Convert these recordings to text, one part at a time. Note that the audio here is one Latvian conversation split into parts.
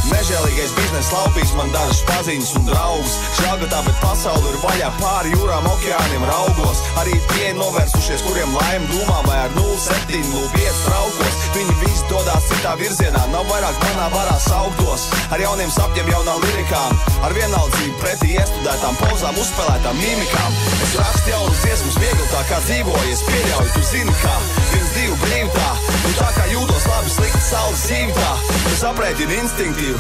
Nežēlīgais bizness laupīs man dažas paziņas un draugus. Žēl, ka tā, bet pasauli ir vaļā pāri jūrām, okeāniem raugos. Arī tie novērsušies, kuriem laime dūmā vai ar 0,705 traukos. Viņi visi dodās citā virzienā, nav vairāk manā varā sauktos. Ar jauniem sapņiem, jaunām lirikām, ar vienaldzību pretī iestudētām pozām, uzspēlētām mimikām. Es rakstu jaunas dziesmas viegli tā kā dzīvojies, pieļauju, tu zini kā. 1, 2 brīv tā, un tā kā jūtos labi slikti saules zīvi tā. Es aprēķinu instinktīvi,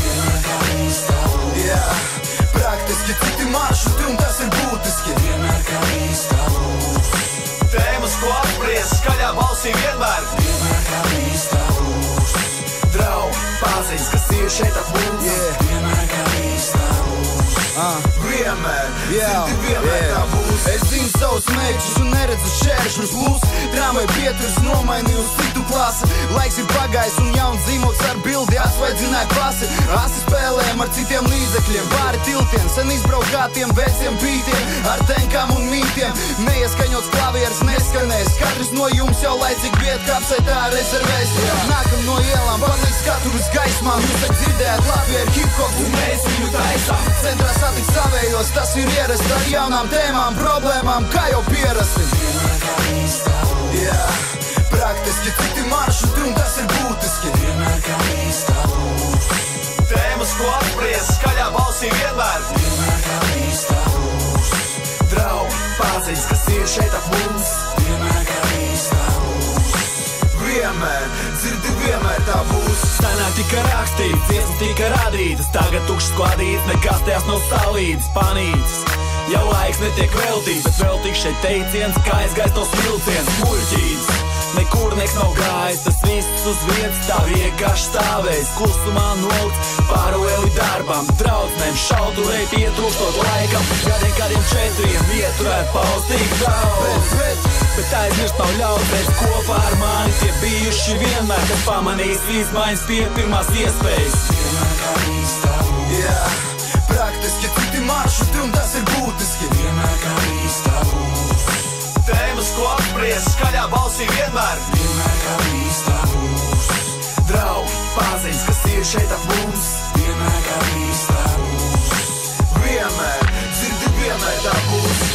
vienmēr kā īstā lūs. Praktiski citi maršruti un tas ir būtiski. Vienmēr kā īstā lūs. Tēmas, ko apspriest, skaļā balsī vienmēr. Vienmēr kā īstā lūs. Draugi, paziņas, kas ir šeit ap mums. Vienmēr kā īstā lūs. Vienmēr, vienmēr tā būs. Es zinu savus mērķus un neredzu šēršļus lūs. Tramvai pieturas nomainīju uz citu klasi. Laiks ir pagājis un jauns zīmoks ar bildi atsvaidzināja klasi. Asi spēlējam ar citiem līdzekļiem, pāri tiltiem, sen izbraukātiem veciem bītiem, ar tenkām un mītiem. Neieskaņots klavieres neskanēs, katrs no jums jau laicīgi viet kapsaitā rezervēs. Nākam no ielām, panīk skatu uz gaismām. Jūs tak dzirdējāt Latvija ir hip-hop un mēs viņu taisām. Centrā satikt savējos, tas ir ierasti ar jaunām tēmām, problēmām, kā jau pierasti. Vienmēr kā īstā lūs. Praktiski citi maršruti un tas ir būtiski. Vienmēr kā īstā lūs. Tēmas, ko apspriest, skaļā balsī vienmēr. Vienmēr kā īstā lūs. Draugi, paziņas, kas ir šeit ap mums. Vienmēr kā īstā lūs. Vienmēr, dzirdi, vienmēr tā būs. Senāk tika rakstīts, dziesmas tika radītas, tagad tukšas kladītas, nekas tajās nav stāvītas, panītas. Jau laiks netiek veltīts, bet veltīgs šeit teiciens, kā aizgais tos vilciens, muļķīts. Nekur neks nav gājis, tas viss uz vietas, tā vienkārši stāvēs, klusumā nolikts, pāroeli darbam, traucnēm, šautuvei pietrūkstot laikam, gadiem kādiem 4 ieturēt paustīgi daudz. Bet aizmirst nav ļaut, redz kopā ar mani tie bijuši vienmēr, kad pamanīs izmaiņas pie pirmās iespējas. Vienmēr kā īstā lūs. Praktiski citi maršruti un tas ir būtiski. Vienmēr kā īstā lūs. Tēmas, ko apspriest, skaļā balsī vienmēr. Vienmēr kā īstā lūs. Draugi, paziņas, kas ir šeit ap mums. Vienmēr kā īstā lūs. Vienmēr, dzirdi, vienmēr tā būs.